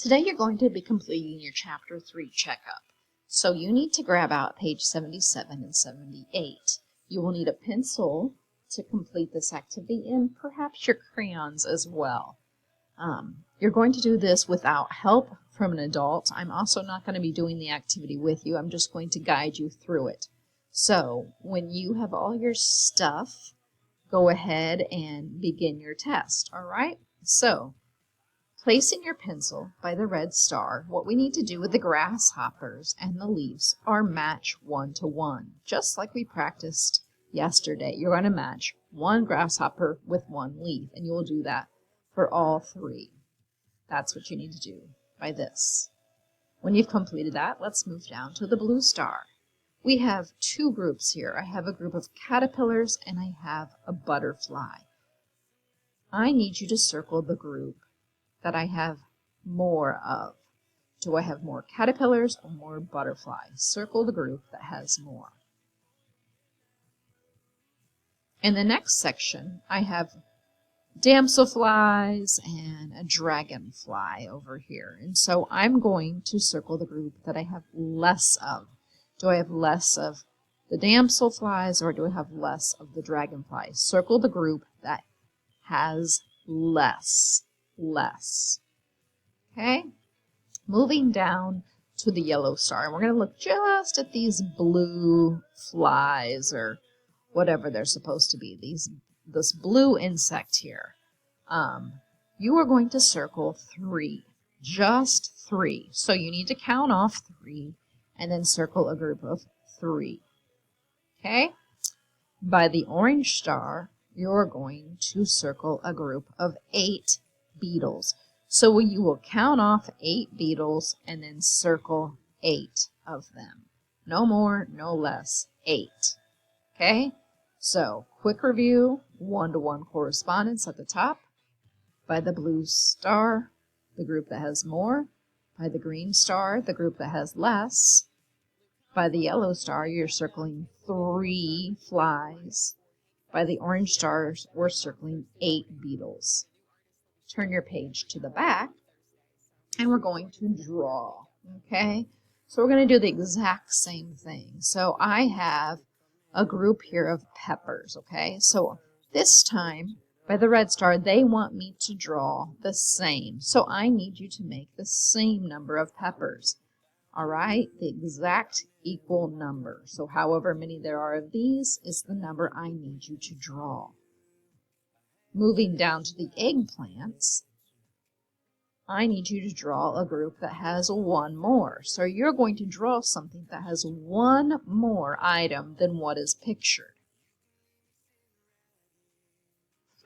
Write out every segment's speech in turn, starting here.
Today you're going to be completing your Chapter 3 checkup. So you need to grab out page 77 and 78. You will need a pencil to complete this activity and perhaps your crayons as well. You're going to do this without help from an adult. I'm also not going to be doing the activity with you. I'm just going to guide you through it. So when you have all your stuff, go ahead and begin your test, all right? So placing your pencil by the red star, what we need to do with the grasshoppers and the leaves are match 1 to 1, just like we practiced yesterday. You're going to match one grasshopper with one leaf, and you will do that for all three. That's what you need to do by this. When you've completed that, let's move down to the blue star. We have two groups here. I have a group of caterpillars and I have a butterfly. I need you to circle the group that I have more of. Do I have more caterpillars or more butterflies? Circle the group that has more. In the next section, I have damselflies and a dragonfly over here. And so I'm going to circle the group that I have less of. Do I have less of the damselflies or do I have less of the dragonflies? Circle the group that has less. Okay? Moving down to the yellow star. And we're going to look just at these blue flies or whatever they're supposed to be. This blue insect here. You are going to circle 3. Just 3. So you need to count off 3 and then circle a group of 3. Okay? By the orange star, you're going to circle a group of 8 beetles. So you will count off 8 beetles and then circle 8 of them. No more, no less. 8. Okay? So, quick review, 1-to-1 correspondence at the top. By the blue star, the group that has more. By the green star, the group that has less. By the yellow star, you're circling 3 flies. By the orange stars, we're circling 8 beetles. Turn your page to the back, and we're going to draw, okay? So we're going to do the exact same thing. So I have a group here of peppers, okay? So this time, by the red star, they want me to draw the same. So I need you to make the same number of peppers, all right? The exact equal number. So however many there are of these is the number I need you to draw. Moving down to the eggplants, I need you to draw a group that has 1 more. So you're going to draw something that has 1 more item than what is pictured.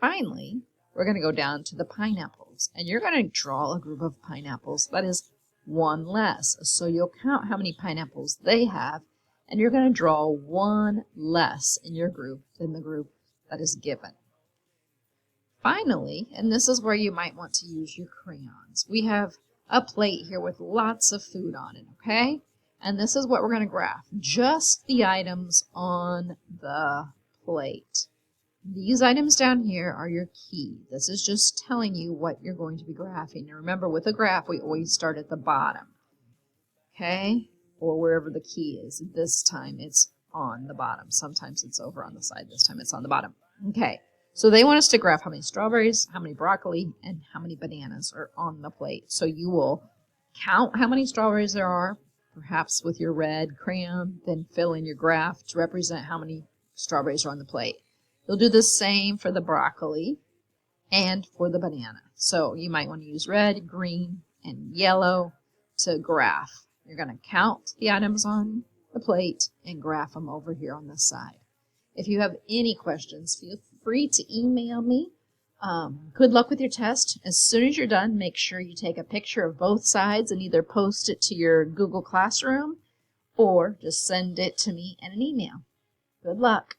Finally, we're going to go down to the pineapples, and you're going to draw a group of pineapples that is 1 less. So you'll count how many pineapples they have, and you're going to draw 1 less in your group than the group that is given. Finally, and this is where you might want to use your crayons, we have a plate here with lots of food on it, okay? And this is what we're going to graph, just the items on the plate. These items down here are your key. This is just telling you what you're going to be graphing. And remember, with a graph, we always start at the bottom, okay? Or wherever the key is. This time, it's on the bottom. Sometimes it's over on the side. This time, it's on the bottom. Okay. So they want us to graph how many strawberries, how many broccoli, and how many bananas are on the plate. So you will count how many strawberries there are, perhaps with your red crayon, then fill in your graph to represent how many strawberries are on the plate. You'll do the same for the broccoli and for the banana. So you might want to use red, green, and yellow to graph. You're going to count the items on the plate and graph them over here on this side. If you have any questions, feel free to email me. Good luck with your test. As soon as you're done, make sure you take a picture of both sides and either post it to your Google Classroom or just send it to me in an email. Good luck.